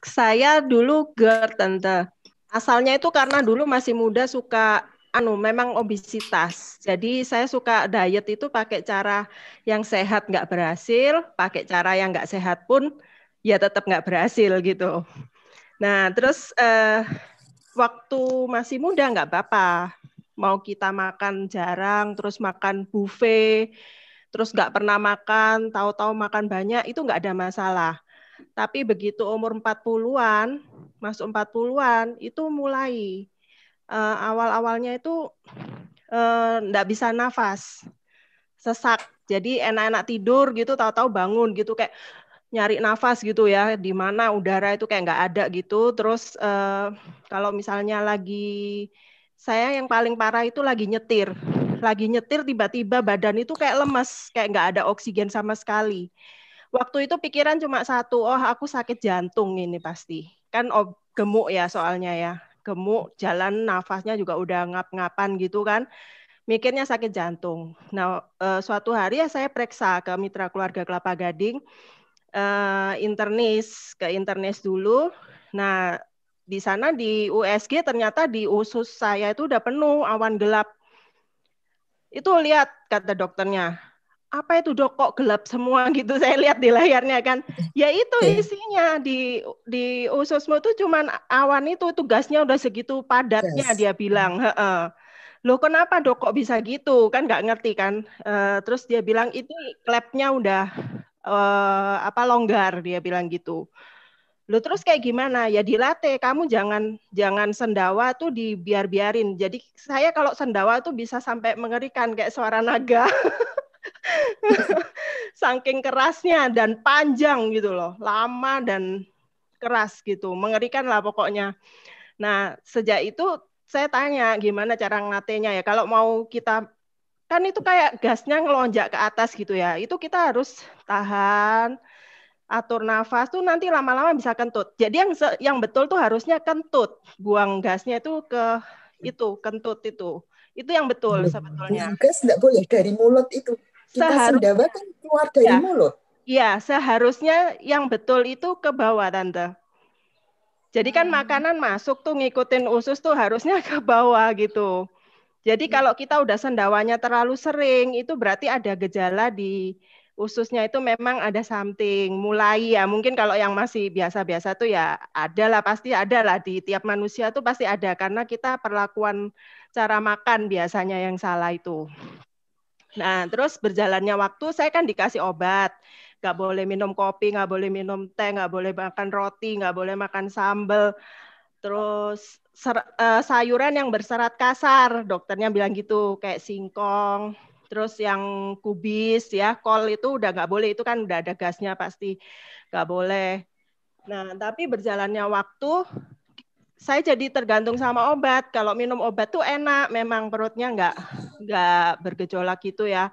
Saya dulu GERD, Tante. Asalnya itu karena dulu masih muda suka memang obesitas. Jadi saya suka diet itu pakai cara yang sehat nggak berhasil, pakai cara yang nggak sehat pun ya tetap nggak berhasil gitu. Nah, terus waktu masih muda nggak apa-apa. Mau kita makan jarang, terus makan buffet, terus nggak pernah makan, tahu-tahu makan banyak, itu nggak ada masalah. Tapi begitu umur 40-an, masuk 40-an, itu mulai awal-awalnya itu nggak bisa nafas, sesak. Jadi enak-enak tidur gitu, tahu-tahu bangun gitu kayak nyari nafas gitu ya, di mana udara itu kayak nggak ada gitu. Terus kalau misalnya saya yang paling parah itu lagi nyetir tiba-tiba badan itu kayak lemes, kayak nggak ada oksigen sama sekali. Waktu itu pikiran cuma satu, oh aku sakit jantung ini pasti. Kan gemuk ya soalnya ya, gemuk, jalan nafasnya juga udah ngap-ngapan gitu kan. Mikirnya sakit jantung. Nah, suatu hari ya saya periksa ke Mitra Keluarga Kelapa Gading, internis dulu. Nah, di sana di USG ternyata di usus saya itu udah penuh awan gelap. Itu lihat kata dokternya, apa itu dok kok gelap semua gitu, saya lihat di layarnya kan. Ya itu isinya di ususmu itu cuman awan itu gasnya udah segitu padatnya dia bilang. Loh kenapa dok kok bisa gitu, kan nggak ngerti kan. Terus dia bilang itu klepnya udah longgar, dia bilang gitu. Loh terus kayak gimana? Ya dilatih, kamu jangan sendawa tuh dibiarin. Jadi saya kalau sendawa tuh bisa sampai mengerikan kayak suara naga. Saking kerasnya dan panjang gitu loh, lama dan keras gitu, mengerikan lah pokoknya. Nah, sejak itu saya tanya gimana cara ngelatihnya ya. Kalau mau kita, kan itu kayak gasnya ngelonjak ke atas gitu ya, itu kita harus tahan, atur nafas tuh nanti lama-lama bisa kentut. Jadi yang betul tuh harusnya kentut, buang gasnya itu ke itu, kentut itu. Itu yang betul sebetulnya. Buang gas nggak boleh dari mulut itu. Kita sendawa Seharusnya kan keluar dari ya, mulut. iya, seharusnya yang betul itu ke bawah, Tante. Jadi kan makanan masuk tuh ngikutin usus tuh harusnya ke bawah gitu. Jadi kalau kita udah sendawanya terlalu sering, itu berarti ada gejala di ususnya itu memang ada something. Mulai ya, mungkin kalau yang masih biasa-biasa tuh ya ada lah, pasti ada lah. Di tiap manusia tuh pasti ada, karena kita perlakuan cara makan biasanya yang salah itu. Nah, terus berjalannya waktu, saya kan dikasih obat. Nggak boleh minum kopi, nggak boleh minum teh, nggak boleh makan roti, nggak boleh makan sambal. Terus sayuran yang berserat kasar, dokternya bilang gitu, kayak singkong. Terus yang kubis, ya, kol itu udah nggak boleh, itu kan udah ada gasnya pasti nggak boleh. Nah, tapi berjalannya waktu, saya jadi tergantung sama obat. Kalau minum obat tuh enak, memang perutnya nggak bergejolak gitu ya.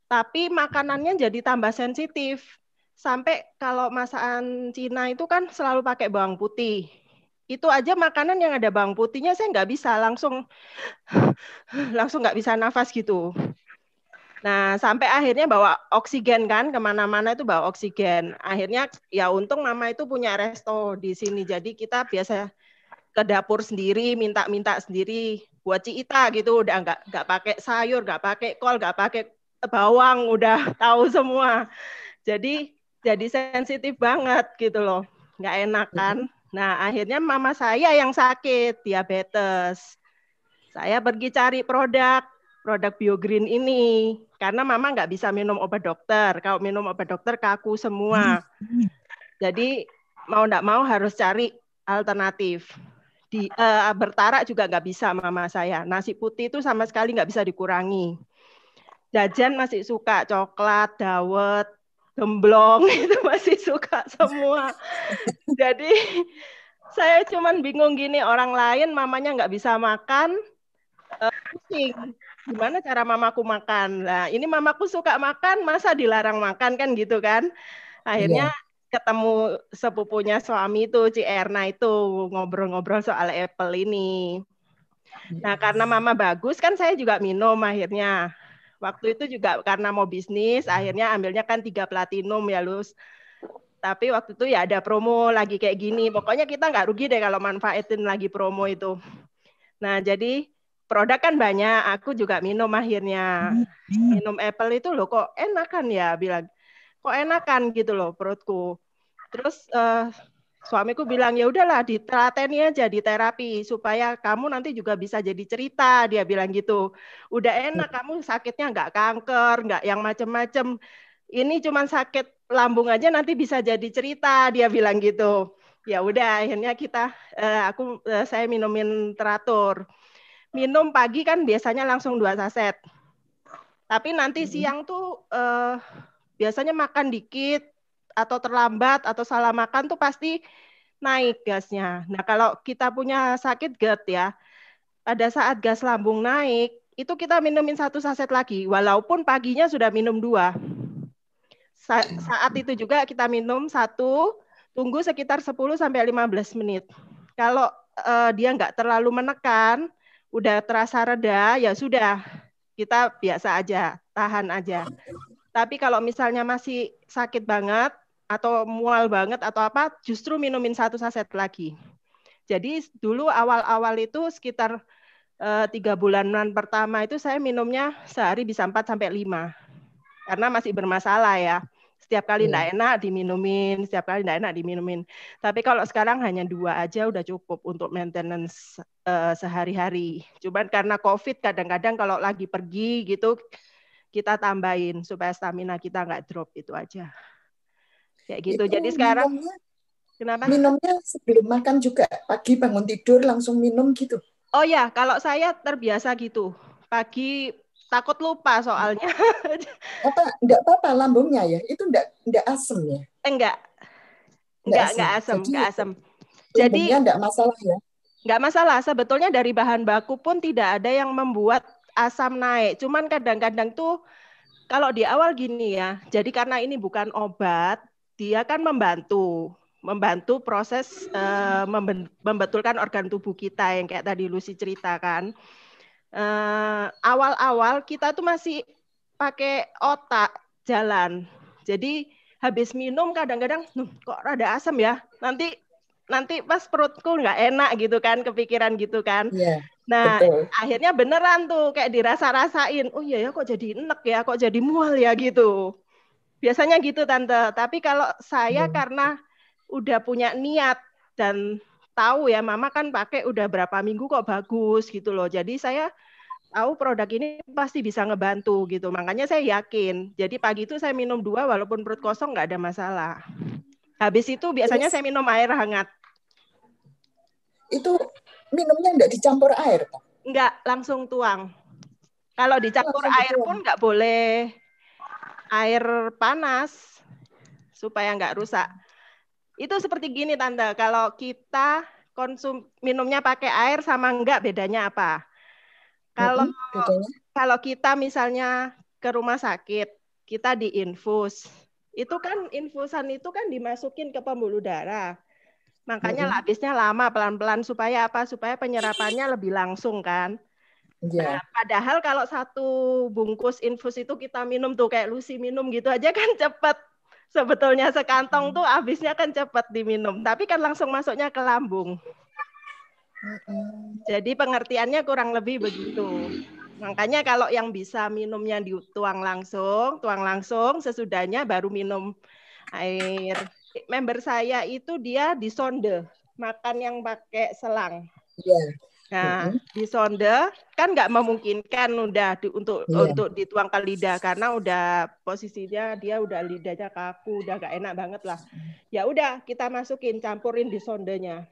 Tapi makanannya jadi tambah sensitif. Sampai kalau masakan Cina itu kan selalu pakai bawang putih. Itu aja makanan yang ada bawang putihnya saya nggak bisa langsung nggak bisa nafas gitu. Nah, sampai akhirnya bawa oksigen kan, kemana-mana itu bawa oksigen. Akhirnya ya untung mama itu punya resto di sini. Jadi kita biasa ke dapur sendiri, minta-minta sendiri buat Ciita gitu, udah nggak pakai sayur, nggak pakai kol, nggak pakai bawang, udah tahu semua. Jadi sensitif banget gitu loh, nggak enak kan. Nah akhirnya mama saya yang sakit diabetes. Saya pergi cari produk BioGreen ini karena mama nggak bisa minum obat dokter. Kalau minum obat dokter kaku semua. Jadi mau nggak mau harus cari alternatif. Bertarak juga nggak bisa mama saya. Nasi putih itu sama sekali nggak bisa dikurangi. Jajan masih suka coklat, dawet, gemblong itu masih suka semua. Jadi saya cuman bingung gini, orang lain mamanya nggak bisa makan, pusing. Gimana cara mamaku makan? Nah, ini mamaku suka makan, masa dilarang makan kan gitu kan? Akhirnya Iya. ketemu sepupunya suami itu, Ci Erna itu, ngobrol-ngobrol soal apple ini. Nah, karena mama bagus kan saya juga minum akhirnya. Waktu itu juga karena mau bisnis, akhirnya ambilnya kan 3 platinum ya, Lus. Tapi waktu itu ya ada promo lagi kayak gini. Pokoknya kita nggak rugi deh kalau manfaatin lagi promo itu. Nah, jadi produk kan banyak. Aku juga minum akhirnya. Minum apple itu loh kok enakan ya, bilang. Kok enakan gitu loh perutku. Terus suamiku bilang, ya udahlah ditelateni aja di terapi supaya kamu nanti juga bisa jadi cerita, dia bilang gitu. Udah enak, kamu sakitnya nggak kanker, nggak yang macem-macem. Ini cuma sakit lambung aja nanti bisa jadi cerita, dia bilang gitu. Ya udah akhirnya saya minumin teratur. Minum pagi kan biasanya langsung 2 saset. Tapi nanti siang tuh biasanya makan dikit atau terlambat atau salah makan tuh pasti naik gasnya. Nah, kalau kita punya sakit GERD ya, pada saat gas lambung naik, itu kita minumin 1 saset lagi, walaupun paginya sudah minum 2. Saat itu juga kita minum 1, tunggu sekitar 10-15 menit. Kalau dia nggak terlalu menekan, udah terasa reda, ya sudah, kita biasa aja, tahan aja. Tapi kalau misalnya masih sakit banget, atau mual banget atau apa, justru minumin 1 saset lagi. Jadi dulu awal-awal itu sekitar 3 bulanan pertama itu saya minumnya sehari bisa 4-5. Karena masih bermasalah ya. Setiap kali enggak enak diminumin, setiap kali enggak enak diminumin. Tapi kalau sekarang hanya 2 aja udah cukup untuk maintenance sehari-hari. Cuman karena COVID kadang-kadang kalau lagi pergi gitu kita tambahin supaya stamina kita nggak drop, itu aja. Kayak gitu. Itu jadi sekarang kenapa? Minumnya sebelum makan juga, pagi bangun tidur langsung minum gitu. Oh ya, kalau saya terbiasa gitu. Pagi takut lupa soalnya. Enggak apa-apa lambungnya ya? Itu enggak asem ya? Enggak asem, enggak asem. Jadi enggak masalah ya? Enggak masalah. Sebetulnya dari bahan baku pun tidak ada yang membuat asam naik. Cuman kadang-kadang tuh kalau di awal gini ya, jadi karena ini bukan obat, dia kan membantu proses membetulkan organ tubuh kita yang kayak tadi Lucy ceritakan. Awal-awal kita tuh masih pakai otak jalan. Jadi habis minum kadang-kadang kok rada asam ya. Nanti pas perutku nggak enak gitu kan, kepikiran gitu kan. Yeah. Nah, betul. Akhirnya beneran tuh kayak dirasa-rasain. Oh iya ya, kok jadi enek ya, kok jadi mual ya gitu. Biasanya gitu Tante. Tapi kalau saya karena udah punya niat dan tahu ya, Mama kan pakai udah berapa minggu kok bagus gitu loh. Jadi saya tahu produk ini pasti bisa ngebantu gitu. Makanya saya yakin. Jadi pagi itu saya minum 2 walaupun perut kosong nggak ada masalah. Habis itu biasanya saya minum air hangat. Itu minumnya enggak dicampur air? Enggak, langsung tuang. Kalau dicampur air pun enggak boleh air panas supaya enggak rusak. Itu seperti gini Tante, kalau kita minumnya pakai air sama enggak bedanya apa? Kalau kita misalnya ke rumah sakit, kita diinfus. Itu kan infusan itu kan dimasukin ke pembuluh darah. Makanya labisnya lama pelan-pelan supaya apa? Supaya penyerapannya lebih langsung kan. Nah, padahal kalau 1 bungkus infus itu kita minum tuh kayak Lucy minum gitu aja kan cepet. Sebetulnya sekantong tuh habisnya kan cepet diminum, tapi kan langsung masuknya ke lambung. Jadi pengertiannya kurang lebih begitu. Makanya kalau yang bisa minumnya tuang langsung, sesudahnya baru minum air. Member saya itu dia disonde, makan yang pakai selang. Nah, disonde kan nggak memungkinkan udah untuk dituang ke lidah karena udah posisinya dia udah lidahnya kaku, udah nggak enak banget lah. Ya udah kita masukin, campurin disondenya.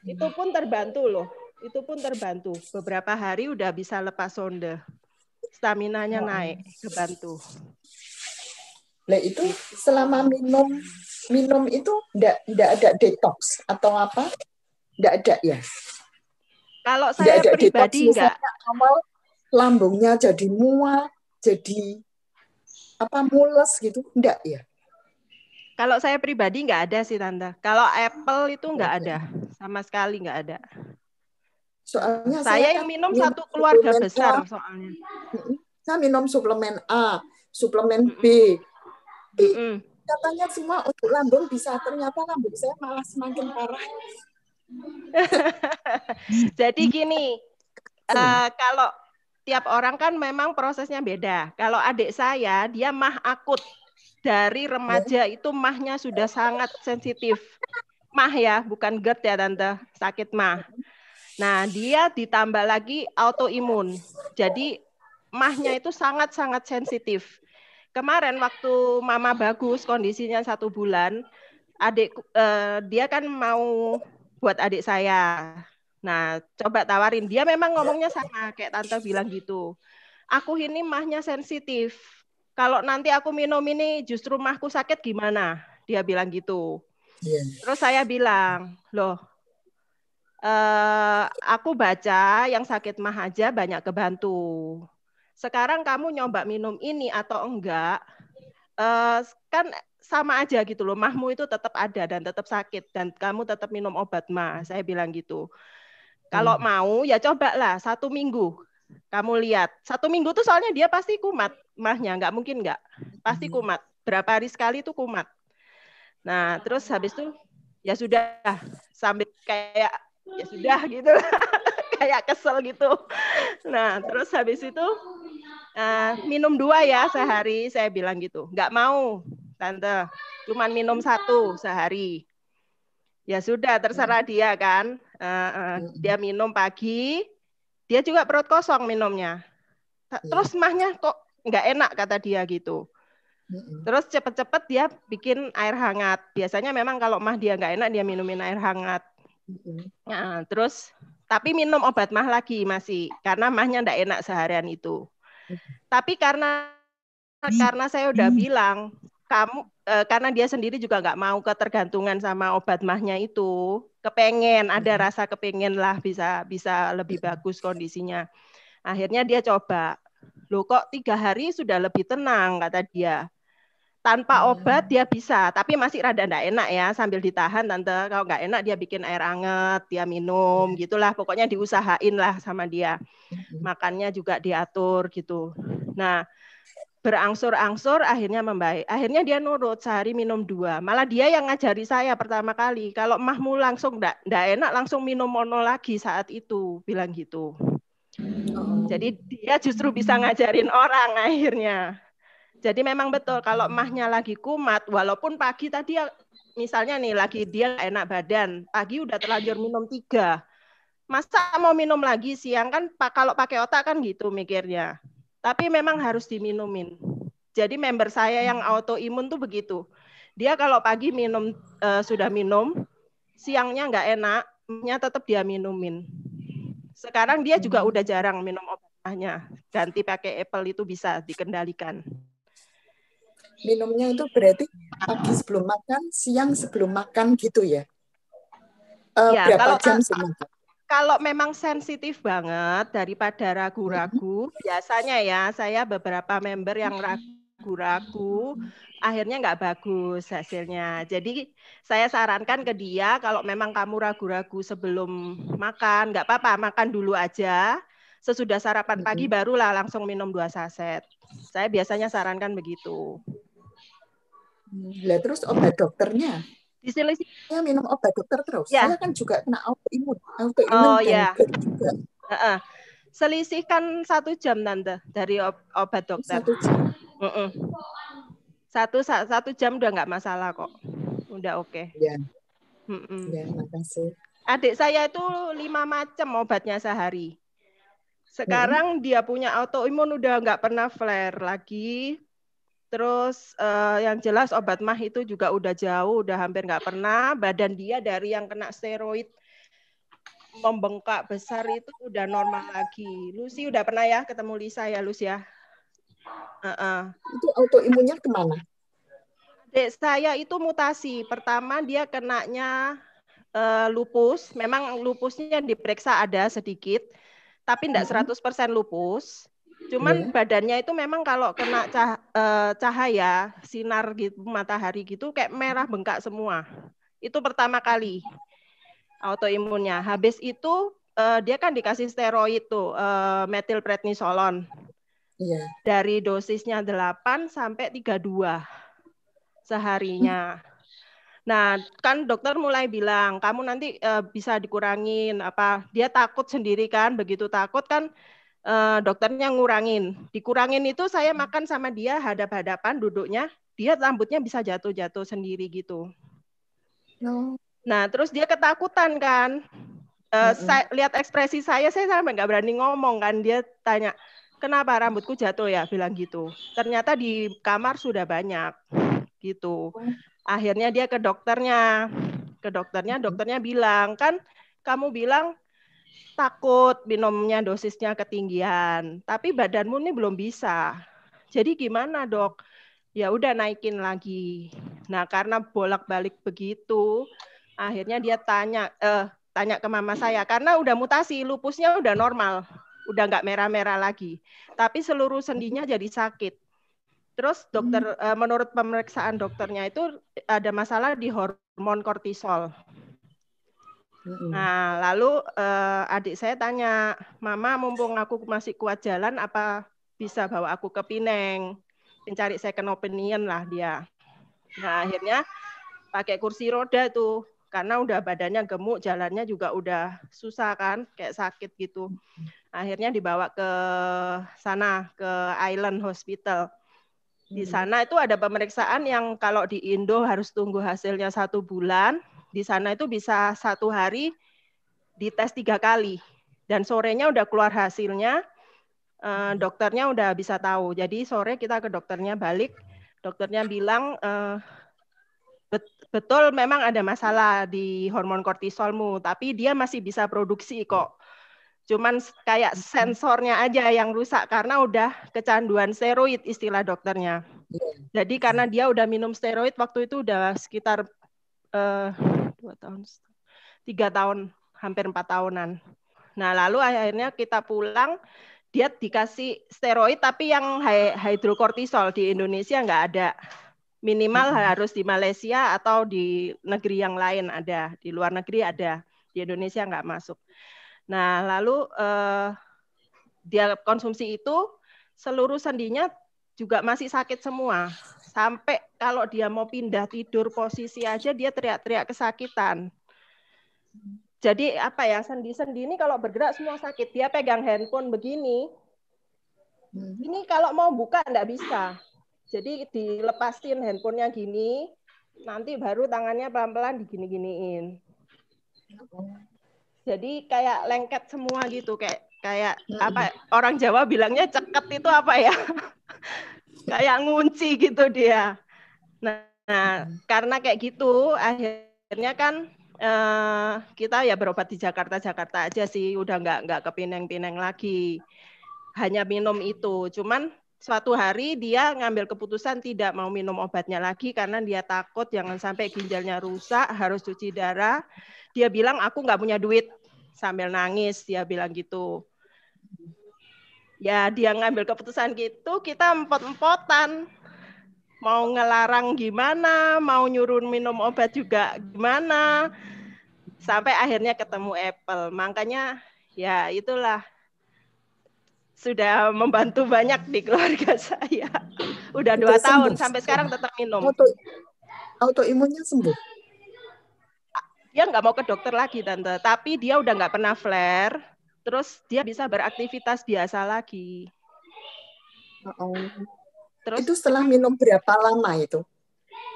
Itu pun terbantu loh. Itu pun terbantu. Beberapa hari udah bisa lepas sonde. Staminanya naik, kebantu. Lah itu selama minum itu enggak ada detox atau apa? Enggak ada ya? Kalau saya pribadi enggak. Awal lambungnya jadi mual, jadi mules gitu, enggak ya? Kalau saya pribadi enggak ada sih Tante. Kalau apple itu enggak ada, sama sekali enggak ada. Soalnya saya yang minum satu keluarga besar soalnya. Saya minum suplemen A, suplemen B. katanya semua untuk lambung bisa, ternyata lambung saya malah semakin parah. Jadi gini, kalau tiap orang kan memang prosesnya beda. Kalau adik saya, dia mah akut. Dari remaja itu mahnya sudah sangat sensitif. Mah ya, bukan GERD ya Tante, sakit mah. Nah, dia ditambah lagi autoimun. Jadi mahnya itu sangat-sangat sensitif. Kemarin waktu Mama bagus, kondisinya 1 bulan, adik dia kan mau buat adik saya. Nah, coba tawarin. Dia memang ngomongnya sama kayak Tante bilang gitu. Aku ini mahnya sensitif. Kalau nanti aku minum ini justru mahku sakit gimana? Dia bilang gitu. Terus saya bilang, loh, aku baca yang sakit mah aja banyak kebantu. Sekarang kamu nyoba minum ini atau enggak, kan sama aja gitu loh. Mahmu itu tetap ada dan tetap sakit dan kamu tetap minum obat mah. Saya bilang gitu. Kalau mau ya cobalah 1 minggu. Kamu lihat 1 minggu tuh soalnya dia pasti kumat mahnya, nggak mungkin nggak, pasti kumat. Berapa hari sekali tuh kumat. Nah terus habis itu ya sudah sambil kayak ya sudah gitu kayak kesel gitu. Nah terus habis itu minum 2 ya sehari, saya bilang gitu. Nggak mau Tante, cuman minum 1 sehari. Ya sudah terserah dia kan. Dia minum pagi, dia juga perut kosong minumnya. Terus mahnya kok nggak enak kata dia gitu. Terus cepet-cepet dia bikin air hangat. Biasanya memang kalau mah dia nggak enak dia minumin air hangat. Nah, terus tapi minum obat mah lagi masih karena mahnya nggak enak seharian itu. Tapi karena saya udah bilang kamu karena dia sendiri juga nggak mau ketergantungan sama obat mahnya itu, kepengen ada rasa kepengen lah bisa lebih bagus kondisinya. Akhirnya dia coba, loh kok 3 hari sudah lebih tenang kata dia. Tanpa obat dia bisa, tapi masih rada enggak enak ya, sambil ditahan Tante. Kalau enggak enak dia bikin air anget, dia minum, gitulah. Pokoknya diusahain lah sama dia. Makannya juga diatur gitu. Nah, berangsur-angsur akhirnya membaik. Akhirnya dia nurut, sehari minum 2. Malah dia yang ngajari saya pertama kali. Kalau mahmu langsung enggak enak, langsung minum mono lagi saat itu, bilang gitu. Jadi dia justru bisa ngajarin orang akhirnya. Jadi memang betul kalau mahnya lagi kumat, walaupun pagi tadi misalnya nih lagi dia enak badan, pagi udah terlanjur minum 3. Masa mau minum lagi siang kan kalau pakai otak kan gitu mikirnya. Tapi memang harus diminumin. Jadi member saya yang autoimun tuh begitu. Dia kalau pagi minum sudah minum, siangnya nggak enak, mahnya tetap dia minumin. Sekarang dia juga udah jarang minum obatnya. Ganti pakai apple itu bisa dikendalikan. Minumnya itu berarti pagi sebelum makan, siang sebelum makan gitu ya? Ya berapa jam sebelum makan? Kalau memang sensitif banget daripada ragu-ragu, biasanya ya saya beberapa member yang ragu-ragu, akhirnya nggak bagus hasilnya. Jadi saya sarankan ke dia kalau memang kamu ragu-ragu sebelum makan, nggak apa-apa, makan dulu aja. Sesudah sarapan pagi barulah langsung minum 2 saset. Saya biasanya sarankan begitu. Lah terus obat dokternya? Diselisih. Saya minum obat dokter terus. Ya. Saya kan juga kena autoimun Oh dan ya. GERD juga. Selisihkan 1 jam Tante dari obat dokter. 1 jam. 1 jam udah nggak masalah kok. Udah oke. Ya. Ya, makasih. Adik saya itu 5 macam obatnya sehari. Sekarang dia punya autoimun udah nggak pernah flare lagi. Terus yang jelas obat mah itu juga udah jauh, udah hampir nggak pernah. Badan dia dari yang kena steroid membengkak besar itu udah normal lagi. Lucy udah pernah ya ketemu Lisa ya, Lucy ya? Itu autoimunnya kemana? Adik saya itu mutasi. Pertama dia kenanya lupus. Memang lupusnya diperiksa ada sedikit, tapi enggak 100% lupus. Cuman badannya itu memang kalau kena cahaya, sinar gitu, matahari gitu kayak merah bengkak semua. Itu pertama kali autoimunnya. Habis itu dia kan dikasih steroid tuh, metilprednisolon. Iya. Dari dosisnya 8 sampai 32. seharinya. Nah, kan dokter mulai bilang, kamu nanti bisa dikurangin apa? Dia takut sendiri kan, begitu takut kan dokternya ngurangin. Dikurangin itu saya makan sama dia hadap-hadapan duduknya, dia rambutnya bisa jatuh-jatuh sendiri gitu. Nah, terus dia ketakutan kan. Saya lihat ekspresi saya sampai nggak berani ngomong kan. Dia tanya, kenapa rambutku jatuh ya? Bilang gitu. Ternyata di kamar sudah banyak gitu. Akhirnya dia ke dokternya. Dokternya bilang, kan kamu bilang takut minumnya dosisnya ketinggian, tapi badanmu ini belum bisa. Jadi gimana, Dok? Ya udah naikin lagi. Nah, karena bolak-balik begitu, akhirnya dia tanya ke mama saya, karena udah mutasi, lupusnya udah normal, udah nggak merah-merah lagi. Tapi seluruh sendinya jadi sakit. Terus dokter, menurut pemeriksaan dokternya itu ada masalah di hormon kortisol. Nah, lalu adik saya tanya, Mama mumpung aku masih kuat jalan, apa bisa bawa aku ke Pineng? Mencari second opinion lah dia. Nah, akhirnya pakai kursi roda tuh, karena udah badannya gemuk, jalannya juga udah susah kan, kayak sakit gitu. Akhirnya dibawa ke sana, ke Island Hospital. Di sana itu ada pemeriksaan yang kalau di Indo harus tunggu hasilnya 1 bulan, di sana itu bisa 1 hari dites 3 kali. Dan sorenya udah keluar hasilnya, dokternya udah bisa tahu. Jadi sore kita ke dokternya balik, dokternya bilang, betul memang ada masalah di hormon kortisolmu, tapi dia masih bisa produksi kok. Cuman kayak sensornya aja yang rusak karena udah kecanduan steroid istilah dokternya. Jadi karena dia udah minum steroid waktu itu udah sekitar 2 tahun, 3 tahun, hampir 4 tahunan. Nah lalu akhirnya kita pulang, dia dikasih steroid tapi yang hidrokortisol di Indonesia nggak ada. Minimal harus di Malaysia atau di negeri yang lain ada, di luar negeri ada, di Indonesia nggak masuk. Nah lalu dia konsumsi itu, seluruh sendinya juga masih sakit semua. Sampai kalau dia mau pindah tidur posisi aja dia teriak-teriak kesakitan. Jadi apa ya, sendi-sendi ini kalau bergerak semua sakit. Dia pegang handphone begini, ini kalau mau buka enggak bisa. Jadi dilepasin handphonenya gini, nanti baru tangannya pelan-pelan digini-giniin. Jadi kayak lengket semua gitu, kayak apa orang Jawa bilangnya ceket itu apa ya? Kayak ngunci gitu dia. Nah, karena kayak gitu akhirnya kan kita ya berobat di Jakarta aja sih, udah nggak ke Pineng lagi. Hanya minum itu. Cuman suatu hari dia ngambil keputusan tidak mau minum obatnya lagi karena dia takut jangan sampai ginjalnya rusak, harus cuci darah. Dia bilang aku nggak punya duit, sambil nangis dia bilang gitu. Ya dia ngambil keputusan gitu, kita empot-empotan. Mau ngelarang gimana, mau nyuruh minum obat juga gimana. Sampai akhirnya ketemu Apple. Makanya ya itulah sudah membantu banyak di keluarga saya. Udah 2 tahun, sampai sekarang tetap minum. Autoimunnya sembuh? Dia nggak mau ke dokter lagi, Tante. Tapi dia udah nggak pernah flare, terus dia bisa beraktivitas biasa lagi. Terus, itu setelah minum berapa lama itu?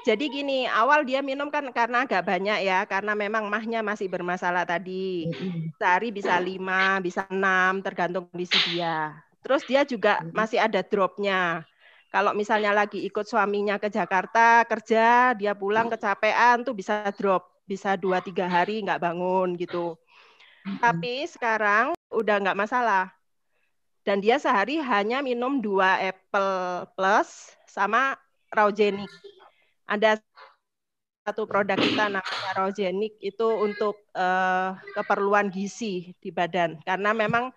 Jadi gini, awal dia minum kan karena agak banyak ya, karena memang mahnya masih bermasalah tadi. Sehari bisa 5, bisa 6, tergantung kondisi dia. Terus dia juga masih ada dropnya. Kalau misalnya lagi ikut suaminya ke Jakarta kerja, dia pulang kecapean tuh bisa drop, bisa 2-3 hari nggak bangun gitu. Tapi sekarang udah nggak masalah. Dan dia sehari hanya minum 2 Apple Plus sama Raugenic. Ada satu produk kita namanya Raugenic itu untuk keperluan gizi di badan. Karena memang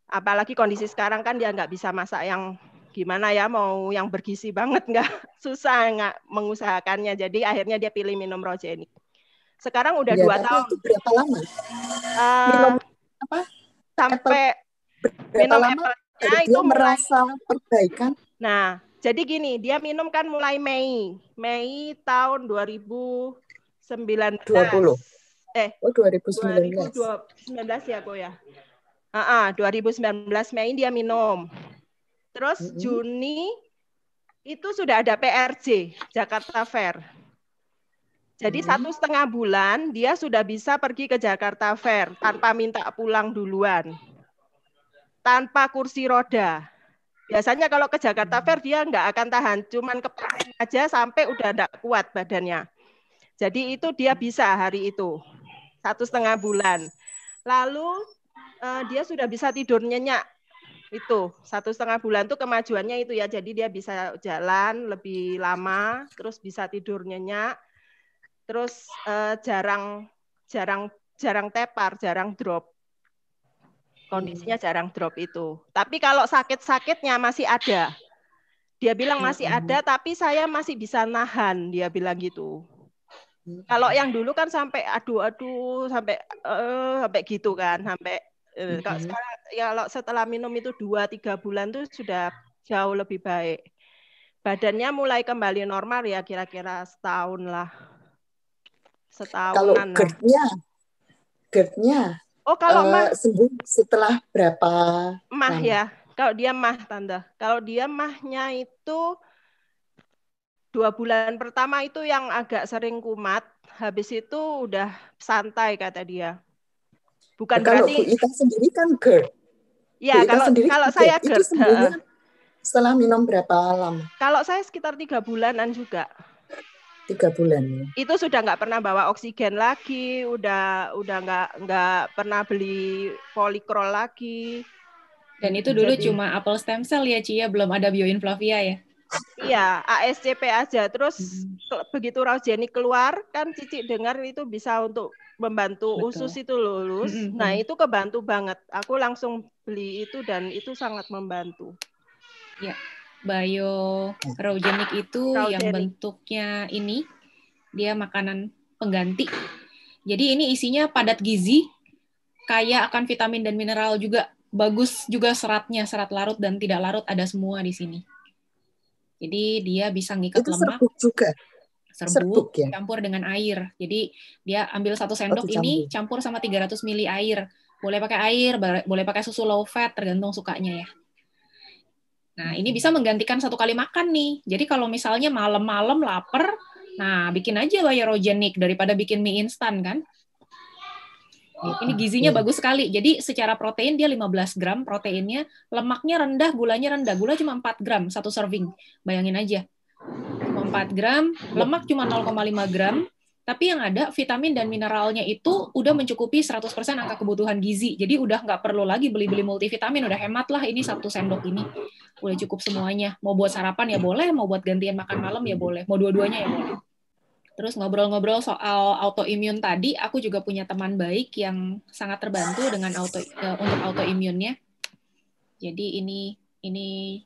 apalagi kondisi sekarang kan dia nggak bisa masak yang gimana ya, mau yang bergizi banget nggak, susah nggak mengusahakannya. Jadi akhirnya dia pilih minum Raugenic. Sekarang udah 2 tahun. Itu berapa lama? Minum apa? Sampai minum Apple-nya itu merasa perbaikan. Nah, Jadi gini, dia minum kan mulai Mei tahun 2019. 20. Oh, 2019. 2019 ya, Ko ya. 2019 Mei dia minum. Terus Juni itu sudah ada PRJ, Jakarta Fair. Jadi 1,5 bulan dia sudah bisa pergi ke Jakarta Fair tanpa minta pulang duluan. Tanpa kursi roda. Biasanya kalau ke Jakarta Fair dia nggak akan tahan, cuman kepala aja sampai udah nggak kuat badannya. Jadi itu dia bisa hari itu 1,5 bulan. Lalu dia sudah bisa tidur nyenyak. Itu 1,5 bulan tuh kemajuannya itu ya. Jadi dia bisa jalan lebih lama, terus bisa tidur nyenyak, terus jarang tepar, jarang drop. Kondisinya jarang drop itu. Tapi kalau sakit-sakitnya masih ada. Dia bilang masih ada, tapi saya masih bisa nahan. Dia bilang gitu. Kalau yang dulu kan sampai aduh sampai gitu kan, sampai kalau sekarang ya kalau setelah minum itu 2-3 bulan tuh sudah jauh lebih baik. Badannya mulai kembali normal ya kira-kira setahun lah. Kalau Setahunan lah. GERD-nya kalau mah sembuh setelah berapa mah lama? ya. Kalau dia mah Tante. Kalau dia mahnya itu 2 bulan pertama itu yang agak sering kumat. Habis itu udah santai kata dia. Bukan Kalau berarti Bu Ita sendiri kan GERD. ya, Bu Ita sendiri kalau GERD. saya Itu GERD, sembuhnya setelah minum berapa lama? kalau saya sekitar 3 bulanan juga. 3 bulan. Itu sudah nggak pernah bawa oksigen lagi, udah nggak pernah beli polikrol lagi. Dan itu dulu cuma apel stem cell ya, Cia, belum ada bioinflavia ya? Iya, ASCP aja. Terus begitu Raugenik keluar, kan Cici dengar itu bisa untuk membantu usus itu lulus. Nah, itu kebantu banget. Aku langsung beli itu dan itu sangat membantu. Ya, Raugenik itu yang bentuknya ini, dia makanan pengganti. Jadi ini isinya padat gizi, kaya akan vitamin dan mineral juga. Bagus juga seratnya, serat larut dan tidak larut ada semua di sini. Jadi dia bisa ngikat itu lemak. Serbuk juga. Serbuk ya? campur dengan air. Jadi dia ambil 1 sendok ini campur sama 300 ml air. Boleh pakai air, boleh pakai susu low fat, tergantung sukanya ya. Nah, ini bisa menggantikan 1 kali makan nih. Jadi kalau misalnya malam-malam lapar, nah bikin aja Raugenik daripada bikin mie instan kan. Ini gizinya bagus sekali. Jadi secara protein dia 15 gram proteinnya, lemaknya rendah, gulanya rendah. Gula cuma 4 gram 1 serving. Bayangin aja. Cuma 4 gram, lemak cuma 0,5 gram, tapi yang ada vitamin dan mineralnya itu udah mencukupi 100% angka kebutuhan gizi. Jadi udah nggak perlu lagi beli-beli multivitamin, udah hemat lah ini 1 sendok ini. Udah cukup semuanya. Mau buat sarapan ya boleh, mau buat gantian makan malam ya boleh, mau dua-duanya ya boleh. Terus ngobrol-ngobrol soal autoimun tadi, aku juga punya teman baik yang sangat terbantu dengan untuk autoimunnya. Jadi ini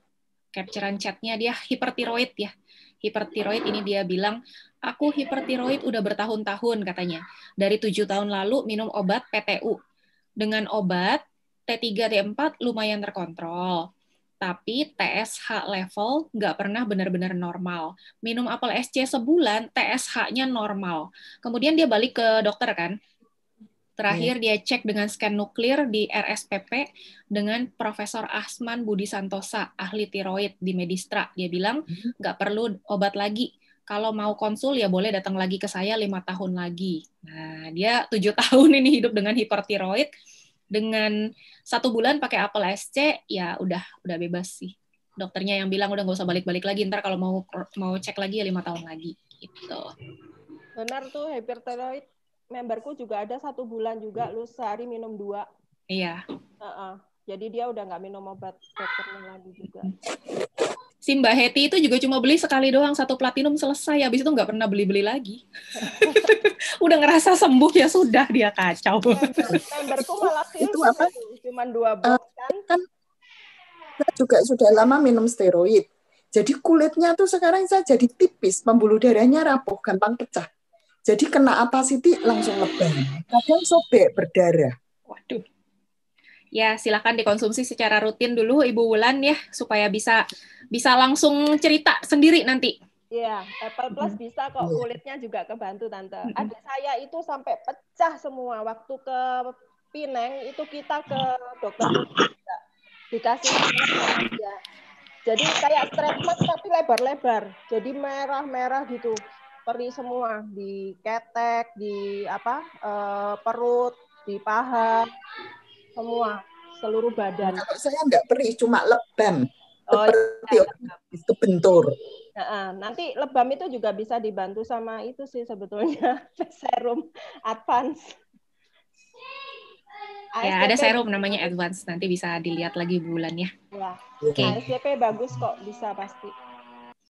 capturean chatnya, dia hipertiroid ya. Hipertiroid ini dia bilang, aku hipertiroid udah bertahun-tahun katanya. Dari 7 tahun lalu minum obat PTU. Dengan obat T3, T4 lumayan terkontrol. Tapi TSH level nggak pernah benar-benar normal. Minum apel SC sebulan, TSH-nya normal. Kemudian dia balik ke dokter kan. Terakhir dia cek dengan scan nuklir di RSPP dengan Profesor Asman Budi Santosa, ahli tiroid di Medistra. Dia bilang nggak perlu obat lagi. Kalau mau konsul ya boleh datang lagi ke saya 5 tahun lagi. Nah, dia 7 tahun ini hidup dengan hipertiroid. Dengan 1 bulan pakai apel SC, ya udah bebas sih. Dokternya yang bilang udah nggak usah balik-balik lagi, ntar kalau mau cek lagi ya 5 tahun lagi. Gitu. Benar tuh, hipertiroid. Memberku juga ada 1 bulan juga, lu sehari minum 2. Iya. Jadi dia udah nggak minum obat dokternya lagi juga. Si Mbak Heti itu juga cuma beli sekali doang, 1 platinum selesai, habis itu nggak pernah beli-beli lagi. Udah ngerasa sembuh ya sudah, dia kacau. Memberku malah itu apa? Cuma 2 box kan saya juga sudah lama minum steroid. Jadi kulitnya tuh sekarang saya jadi tipis, pembuluh darahnya rapuh, gampang pecah. Jadi kena apasiti langsung lebam. Kadang sobek berdarah. Waduh. Ya, silakan dikonsumsi secara rutin dulu Ibu Wulan ya, supaya bisa langsung cerita sendiri nanti. Iya, Apple Plus bisa kok, kulitnya juga kebantu Tante. Ada saya itu sampai pecah semua waktu ke Pineng itu kita ke dokter kulit juga dikasih minyak sama dia. Jadi kayak straight mark tapi lebar-lebar. Jadi merah-merah gitu. Perih semua di ketek, di perut, di paha, semua seluruh badan. Kalau saya nggak perih, cuma lebam. Oh Seperti ya, kebentur. nanti lebam itu juga bisa dibantu sama itu sih sebetulnya serum advance. Ya, ada serum namanya Advance, nanti bisa dilihat lagi bulannya. Ya. Oke. ASCP bagus kok, bisa pasti.